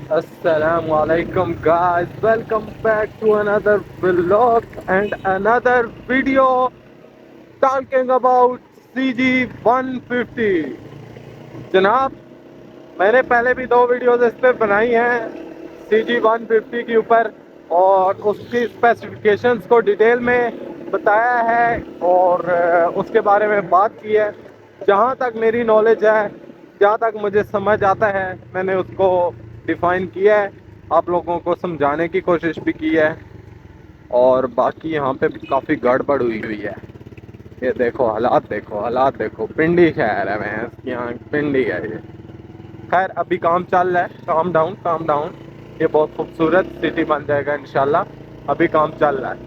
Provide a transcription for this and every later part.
Assalamu alaikum guys, welcome back to another vlog and another video talking about CG 150. जनाब, मैंने पहले भी दो वीडियोस इस पे बनाई हैं CG 150 के ऊपर और उसकी स्पेसिफिकेशंस को डिटेल में बताया है और उसके बारे में बात की है। जहाँ तक मेरी नॉलेज है, जहाँ तक मुझे समझ आता है, मैंने उसको डिफ़ाइन किया है, आप लोगों को समझाने की कोशिश भी की है। और बाकी यहाँ पे भी काफ़ी गड़बड़ हुई हुई है। ये देखो हालात देखो, पिंडी शहर है, मैं इसकी यहाँ पिंडी है ये। खैर अभी काम चल रहा है, काम डाउन। ये बहुत खूबसूरत सिटी बन जाएगा इंशाल्लाह, अभी काम चल रहा है।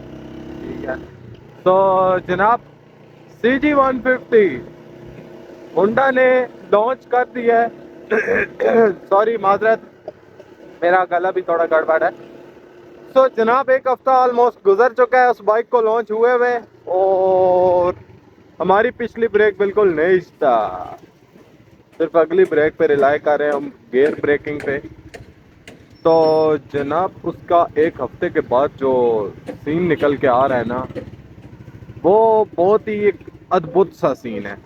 ठीक है, तो जनाब CG 150 होंडा ने लॉन्च कर दिया है। सॉरी माजरत, मेरा गला भी थोड़ा गड़बड़ है। तो जनाब एक हफ्ता ऑलमोस्ट गुजर चुका है उस बाइक को लॉन्च हुए और हमारी पिछली ब्रेक बिल्कुल नहीं था, सिर्फ अगली ब्रेक पे रिलाई कर रहे हैं हम, गियर ब्रेकिंग पे। तो जनाब उसका एक हफ्ते के बाद जो सीन निकल के आ रहा है ना, वो बहुत ही एक अद्भुत सा सीन है।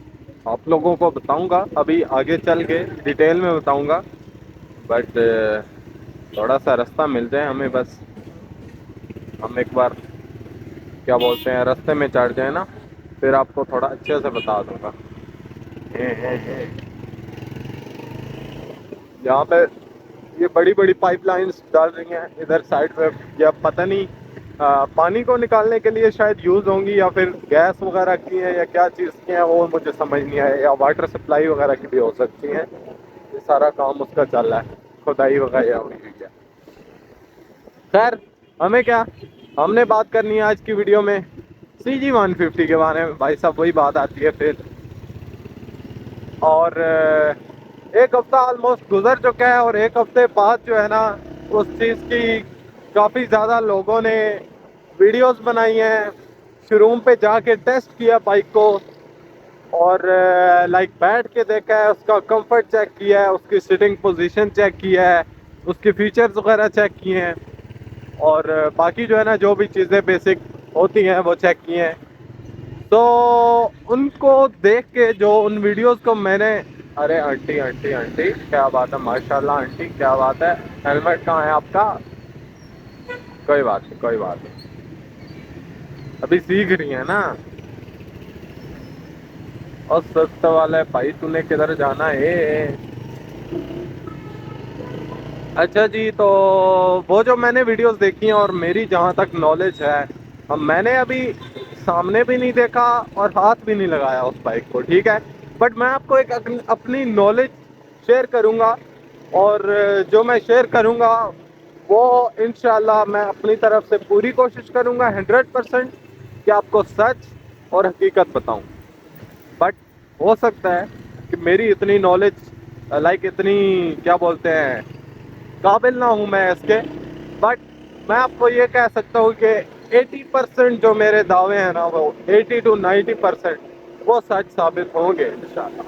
आप लोगों को बताऊंगा अभी आगे चल के, डिटेल में बताऊंगा। बट थोड़ा सा रास्ता मिल जाए हमें, बस हम एक बार क्या बोलते हैं रास्ते में चढ़ जाए ना, फिर आपको थोड़ा अच्छे से बता दूंगा। यहाँ पे ये बड़ी बड़ी पाइपलाइंस डाल रही हैं इधर साइड पे, या पता नहीं पानी को निकालने के लिए शायद यूज़ होंगी, या फिर गैस वगैरह की हैं, या क्या चीज़ की हैं वो मुझे समझ नहीं आया, या वाटर सप्लाई वगैरह की भी हो सकती हैं। ये सारा काम उसका चल रहा है, खुदाई वगैरह हुई हुई है। खैर हमें क्या, हमने बात करनी है आज की वीडियो में CG 150 के बारे में। भाई साहब वही बात आती है फिर। और एक हफ्ता ऑलमोस्ट गुजर चुका है और एक हफ्ते बाद जो है ना, उस चीज़ की काफ़ी ज़्यादा लोगों ने वीडियोस बनाई हैं, शोरूम पे जाके टेस्ट किया बाइक को और लाइक बैठ के देखा है, उसका कंफर्ट चेक किया है, उसकी सिटिंग पोजीशन चेक किया है, उसके फीचर्स वगैरह चेक किए हैं और बाकी जो है ना जो भी चीज़ें बेसिक होती हैं वो चेक किए हैं। तो उनको देख के जो उन वीडियोस को मैंने, अरे आंटी आंटी आंटी क्या बात है, माशाल्लाह आंटी क्या बात है, हेलमेट कहाँ है आपका? कोई बात नहीं, कोई बात नहीं, अभी सीख रही है ना। और सस्त वाला है भाई, तूने किधर जाना है? अच्छा जी, तो वो जो मैंने वीडियोस देखी हैं और मेरी जहाँ तक नॉलेज है, अब मैंने अभी सामने भी नहीं देखा और हाथ भी नहीं लगाया उस बाइक को, ठीक है। बट मैं आपको एक अपनी नॉलेज शेयर करूँगा और जो मैं शेयर करूँगा वो इंशाल्लाह मैं अपनी तरफ से पूरी कोशिश करूँगा 100% कि आपको सच और हकीकत बताऊँ। बट हो सकता है कि मेरी इतनी नॉलेज लाइक इतनी क्या बोलते हैं काबिल ना हूँ मैं इसके। बट मैं आपको ये कह सकता हूँ कि 80% जो मेरे दावे हैं ना, वो 80 to 90% वो सच साबित होंगे इंशाल्लाह।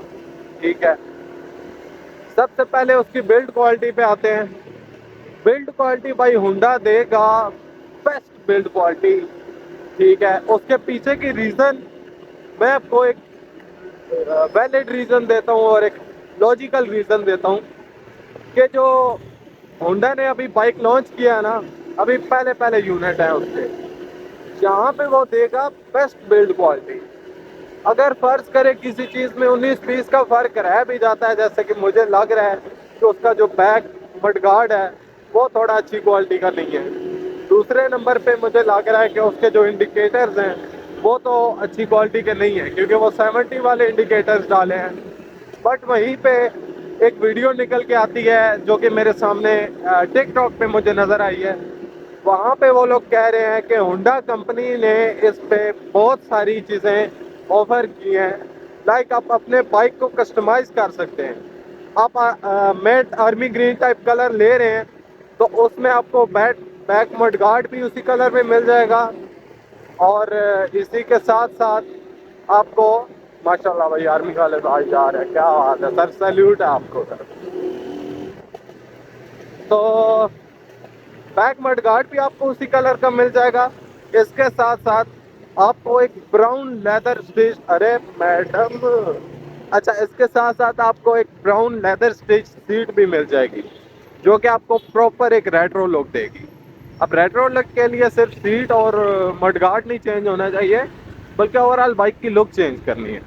ठीक है, सबसे पहले उसकी बिल्ड क्वालिटी पे आते हैं। बिल्ड क्वालिटी भाई हुंडा देगा बेस्ट बिल्ड क्वालिटी, ठीक है। उसके पीछे की रीज़न मैं आपको एक वैलिड रीज़न देता हूँ और एक लॉजिकल रीज़न देता हूँ कि जो होंडा ने अभी बाइक लॉन्च किया है ना, अभी पहले पहले यूनिट है उसके, जहाँ पे वो देगा बेस्ट बिल्ड क्वालिटी। अगर फर्ज करे किसी चीज़ में 19-20 का फ़र्क रह भी जाता है, जैसे कि मुझे लग रहा है कि उसका जो बैक मडगार्ड है वो थोड़ा अच्छी क्वालिटी का नहीं है। दूसरे नंबर पे मुझे लग रहा है कि उसके जो इंडिकेटर्स हैं वो तो अच्छी क्वालिटी के नहीं है, क्योंकि वो 70 वाले इंडिकेटर्स डाले हैं। बट वहीं पे एक वीडियो निकल के आती है जो कि मेरे सामने टिकटॉक पे मुझे नज़र आई है। वहाँ पे वो लोग कह रहे हैं कि होंडा कंपनी ने इस पे बहुत सारी चीज़ें ऑफर की हैं। लाइक आप अपने बाइक को कस्टमाइज़ कर सकते हैं। आप matte army green type colour ले रहे हैं तो उसमें आपको बैक मड गार्ड भी उसी कलर में मिल जाएगा और इसी के साथ साथ आपको, माशाल्लाह भाई आर्मी वाले भाई जा रहे हैं, क्या बात है सर, सैल्यूट है आपको सर। तो बैक मड गार्ड भी आपको उसी कलर का मिल जाएगा। इसके साथ साथ आपको एक ब्राउन लेदर स्टिच, अरे मैडम, अच्छा, इसके साथ साथ आपको एक ब्राउन लेदर स्टिच सीट भी मिल जाएगी, जो कि आपको प्रॉपर एक रेट्रो लुक देगी। अब रेट्रो लुक के लिए सिर्फ सीट और मड गार्ड नहीं चेंज होना चाहिए, बल्कि ओवरऑल बाइक की लुक चेंज करनी है।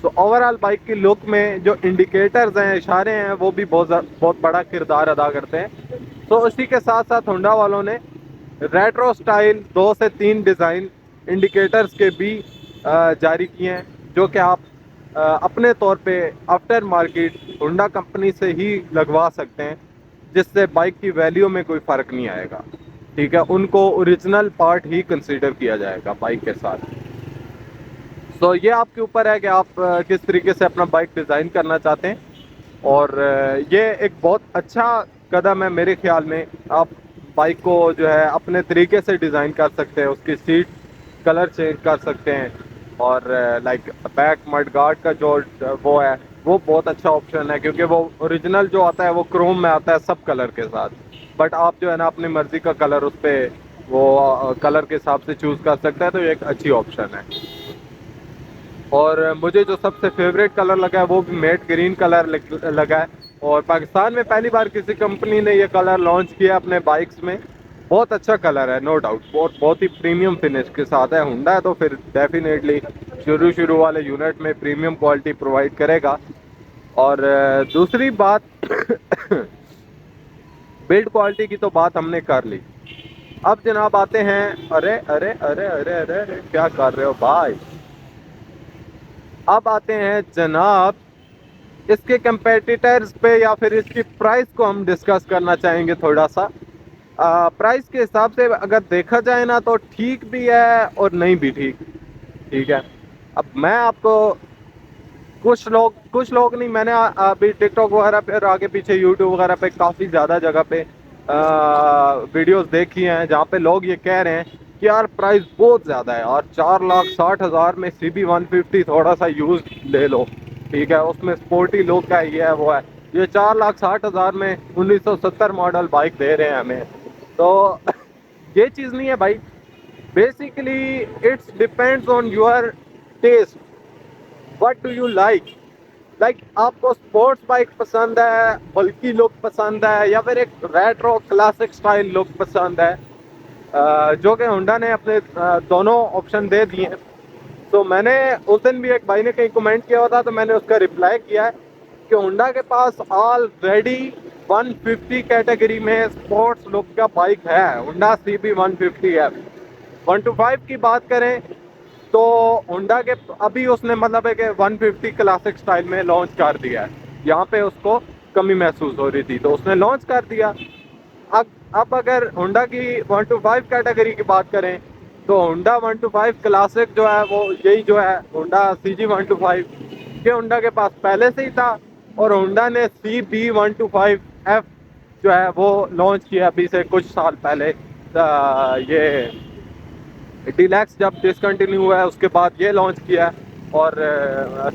तो ओवरऑल बाइक की लुक में जो इंडिकेटर्स हैं, इशारे हैं, वो भी बहुत बड़ा किरदार अदा करते हैं। तो उसी के साथ साथ होंडा वालों ने रेट्रो स्टाइल 2 से 3 डिज़ाइन इंडिकेटर्स के भी जारी किए हैं, जो कि आप अपने तौर पे आफ्टर मार्केट होंडा कंपनी से ही लगवा सकते हैं, जिससे बाइक की वैल्यू में कोई फ़र्क नहीं आएगा। ठीक है, उनको ओरिजिनल पार्ट ही कंसीडर किया जाएगा बाइक के साथ। तो ये आपके ऊपर है कि आप किस तरीके से अपना बाइक डिज़ाइन करना चाहते हैं। और ये एक बहुत अच्छा कदम है मेरे ख्याल में। आप बाइक को जो है अपने तरीके से डिज़ाइन कर सकते हैं, उसकी सीट कलर चेंज कर सकते हैं, और लाइक बैक मड गार्ड का जो वो है, वो बहुत अच्छा ऑप्शन है, क्योंकि वो ओरिजिनल जो आता है वो क्रोम में आता है सब कलर के साथ। बट आप जो है ना अपनी मर्ज़ी का कलर उस पर वो कलर के हिसाब से चूज़ कर सकते हैं, तो ये एक अच्छी ऑप्शन है। और मुझे जो सबसे फेवरेट कलर लगा है वो भी मेट ग्रीन कलर लगा है। और पाकिस्तान में पहली बार किसी कंपनी ने ये कलर लॉन्च किया अपने बाइक्स में। बहुत अच्छा कलर है, नो डाउट, बहुत ही प्रीमियम फिनिश के साथ है। हुंडा है तो फिर डेफिनेटली शुरू वाले यूनिट में प्रीमियम क्वालिटी प्रोवाइड करेगा। और दूसरी बात बिल्ड क्वालिटी की तो बात हमने कर ली। अब जनाब आते हैं, अरे अरे अरे अरे अरे, अरे क्या कर रहे हो भाई। अब आते हैं जनाब इसके कंपेटिटर्स पे, या फिर इसकी प्राइस को हम डिस्कस करना चाहेंगे थोड़ा सा। प्राइस के हिसाब से अगर देखा जाए ना तो ठीक भी है और नहीं भी ठीक। ठीक है, अब मैं आपको कुछ लोग नहीं, मैंने अभी टिकटॉक वगैरह पे और आगे पीछे यूट्यूब वगैरह पे काफ़ी ज़्यादा जगह पे वीडियोस देखी हैं जहाँ पे लोग ये कह रहे हैं कि यार प्राइस बहुत ज़्यादा है, और 4,60,000 में CB150 थोड़ा सा यूज ले लो, ठीक है, उसमें स्पोर्टी लुक का ये है वो है। ये 4,60,000 में 1970 मॉडल बाइक दे रहे हैं हमें। तो ये चीज़ नहीं है भाई। Basically it's depends on your taste, what do you like आपको स्पोर्ट्स बाइक पसंद है, बल्कि लुक पसंद है, या फिर एक रेट्रो क्लासिक स्टाइल लुक पसंद है, जो कि होंडा ने अपने दोनों ऑप्शन दे दिए हैं। तो मैंने उस दिन भी एक भाई ने कहीं कमेंट किया हुआ था, तो मैंने उसका रिप्लाई किया है कि होंडा के पास ऑलरेडी 150 कैटेगरी में स्पोर्ट्स लुक का बाइक है, होंडा CB150 है। 125 की बात करें तो होंडा के अभी उसने मतलब है कि 150 क्लासिक स्टाइल में लॉन्च कर दिया है। यहाँ पे उसको कमी महसूस हो रही थी तो उसने लॉन्च कर दिया। अब अगर होंडा की 125 कैटेगरी की बात करें तो होंडा 125 क्लासिक जो है वो यही जो है होंडा CG125 के होंडा के पास पहले से ही था, और होंडा ने CB125F जो है वो लॉन्च किया अभी से कुछ साल पहले। ये डीलक्स जब डिसकंटिन्यू हुआ है उसके बाद ये लॉन्च किया है, और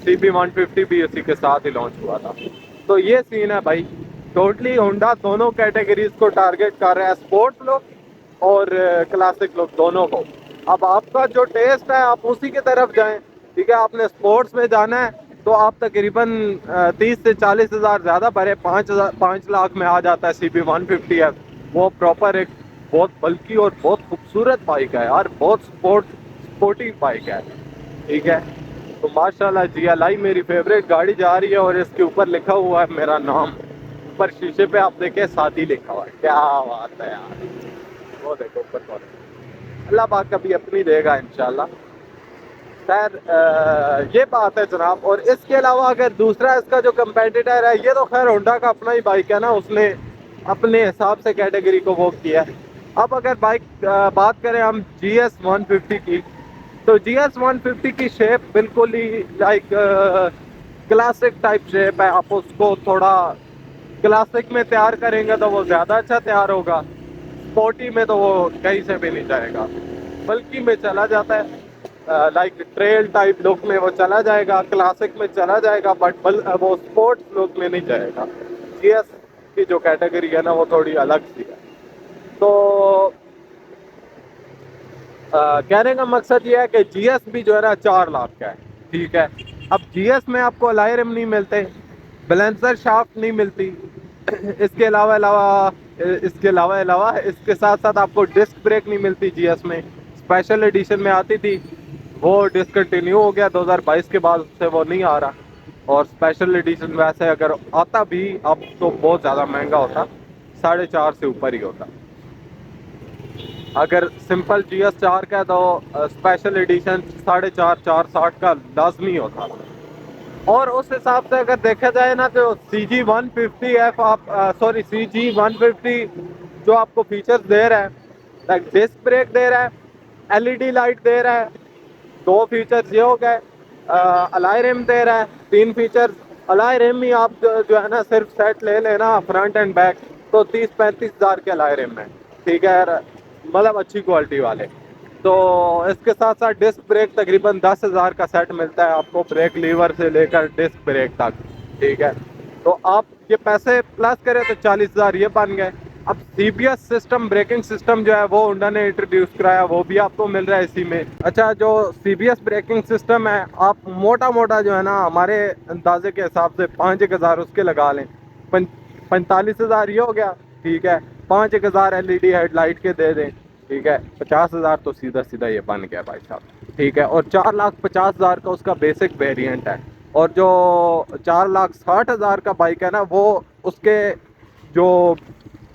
CB150 भी इसी के साथ ही लॉन्च हुआ था। तो ये सीन है भाई, टोटली होंडा दोनों कैटेगरीज को टारगेट कर रहा है, स्पोर्ट्स लुक और क्लासिक लुक दोनों को। अब आपका जो टेस्ट है आप उसी की तरफ जाएं। ठीक है, आपने स्पोर्ट्स में जाना है तो आप तकरीबन 30 से 40 हज़ार ज़्यादा भरे, 5 लाख में आ जाता है CB150F। वो प्रॉपर एक बहुत बल्कि और बहुत खूबसूरत बाइक है यार, बहुत स्पोर्टी बाइक है। ठीक है, तो माशाल्लाह GLI मेरी फेवरेट गाड़ी जा रही है, और इसके ऊपर लिखा हुआ है मेरा नाम, ऊपर शीशे पे आप देखें साथी लिखा हुआ है। क्या बात है यार, वो देखो ऊपर कौन है। अल्लाह पाक कभी अपनी देगा इंशाल्लाह। खैर ये बात है जनाब। और इसके अलावा अगर दूसरा इसका जो कंपेटिटर है, ये तो खैर होंडा का अपना ही बाइक है ना, उसने अपने हिसाब से कैटेगरी को वो किया है। अब अगर बाइक बात करें हम GS150 की, तो GS150 की शेप बिल्कुल ही लाइक क्लासिक टाइप शेप है। आप उसको थोड़ा क्लासिक में तैयार करेंगे तो वो ज़्यादा अच्छा तैयार होगा, स्पोर्टी में तो वो कहीं से भी नहीं जाएगा, बल्कि में चला जाता है, लाइक ट्रेल टाइप लुक में वो चला जाएगा, क्लासिक में चला जाएगा, बट वो स्पोर्ट्स लुक में नहीं जाएगा। की जो कैटेगरी है ना वो थोड़ी अलग सी है। तो कहने का मकसद ये है कि जीएस भी जो है ना 4 लाख का है, ठीक है। अब जीएस में आपको अलॉय रिम नहीं मिलते, बैलेंसर शाफ्ट नहीं मिलती, इसके अलावा इसके साथ साथ आपको डिस्क ब्रेक नहीं मिलती जीएस में। स्पेशल एडिशन में आती थी, वो डिसकंटिन्यू हो गया 2022 के बाद, उससे वो नहीं आ रहा। और स्पेशल एडिशन वैसे अगर आता भी अब तो बहुत ज़्यादा महंगा होता, 4.5 से ऊपर ही होता। अगर सिंपल जीएस 4 का है तो स्पेशल एडिशन 4.5 460 का लाजमी होता। और उस हिसाब से अगर देखा जाए ना तो CG150F आप सॉरी CG150 जो आपको फीचर्स दे रहा है, लाइक डिस्क ब्रेक दे रहा है, एलईडी लाइट दे रहा है, 2 फीचर्स ये हो गए, अलॉय रिम दे रहा है, 3 फीचर्स। अलॉय रिम ही आप जो है ना सिर्फ सेट ले लेना फ्रंट एंड बैक तो 30-35 हज़ार के अलॉय रिम है, ठीक है यार, मतलब अच्छी क्वालिटी वाले। तो इसके साथ साथ डिस्क ब्रेक तकरीबन 10 हज़ार का सेट मिलता है आपको, ब्रेक लीवर से लेकर डिस्क ब्रेक तक, ठीक है। तो आप ये पैसे प्लस करें तो 40 हज़ार ये बन गए। अब CBS सिस्टम, ब्रेकिंग सिस्टम जो है वो होंडा ने इंट्रोड्यूस कराया, वो भी आपको मिल रहा है इसी में। अच्छा, जो CBS ब्रेकिंग सिस्टम है, आप मोटा मोटा जो है ना हमारे अंदाजे के हिसाब से 5-1 हज़ार उसके लगा लें, 45 हज़ार ये हो गया, ठीक है। 5-1 हज़ार LED हेडलाइट के दे दें, ठीक है। 50 हज़ार तो सीधा सीधा ये बन गया भाई साहब, ठीक है। और 4,50,000 का उसका बेसिक वेरिएंट है। और जो 4,60,000 का बाइक है ना, वो उसके जो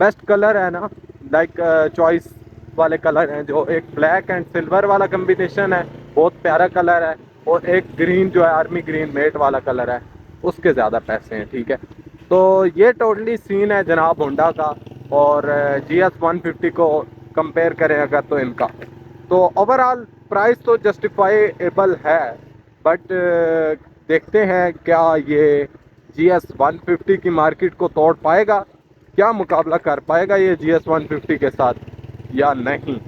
बेस्ट कलर है ना, लाइक चॉइस वाले कलर हैं, जो एक ब्लैक एंड सिल्वर वाला कम्बिनेशन है, बहुत प्यारा कलर है, और एक ग्रीन जो है आर्मी ग्रीन मेट वाला कलर है, उसके ज़्यादा पैसे हैं, ठीक है। तो ये टोटली सीन है जनाब होंडा का। और GS150 को कंपेयर करें अगर तो इनका, तो ओवरऑल प्राइस तो जस्टिफाइएबल है, बट देखते हैं क्या ये GS150 की मार्केट को तोड़ पाएगा, क्या मुकाबला कर पाएगा ये GS150 के साथ या नहीं।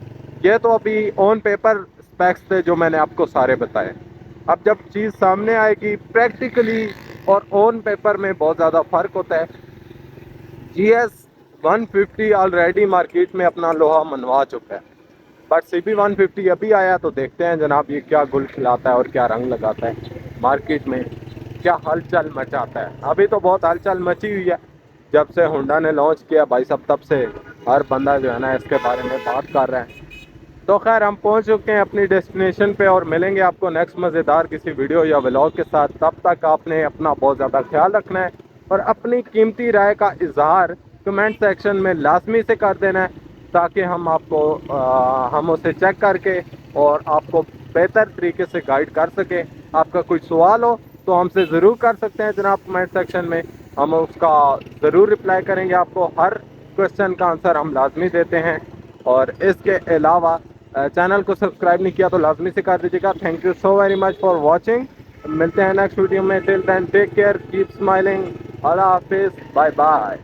ये तो अभी ऑन पेपर स्पेक्स थे जो मैंने आपको सारे बताए। अब जब चीज़ सामने आएगी प्रैक्टिकली और ऑन पेपर में बहुत ज़्यादा फ़र्क होता है। GS150 ऑलरेडी मार्केट में अपना लोहा मनवा चुका है, बट CB150 अभी आया, तो देखते हैं जनाब ये क्या गुल खिलाता है और क्या रंग लगाता है मार्केट में, क्या हलचल मचाता है। अभी तो बहुत हलचल मची हुई है, जब से होंडा ने लॉन्च किया भाई साहब, तब से हर बंदा जो है ना इसके बारे में बात कर रहा है। तो खैर हम पहुंच चुके हैं अपनी डेस्टिनेशन पे, और मिलेंगे आपको नेक्स्ट मज़ेदार किसी वीडियो या व्लॉग के साथ। तब तक आपने अपना बहुत ज़्यादा ख्याल रखना है, और अपनी कीमती राय का इजहार कमेंट सेक्शन में लाजमी से कर देना है, ताकि हम उसे चेक करके और आपको बेहतर तरीके से गाइड कर सकें। आपका कोई सवाल हो तो हमसे ज़रूर कर सकते हैं जनाब कमेंट सेक्शन में, हम उसका ज़रूर रिप्लाई करेंगे। आपको हर क्वेश्चन का आंसर हम लाजमी देते हैं। और इसके अलावा चैनल को सब्सक्राइब नहीं किया तो लाजमी से कर दीजिएगा। Thank you so very much for watching. मिलते हैं नेक्स्ट वीडियो में। Till then take care, keep smiling, Allah हाफिज़, बाय बाय।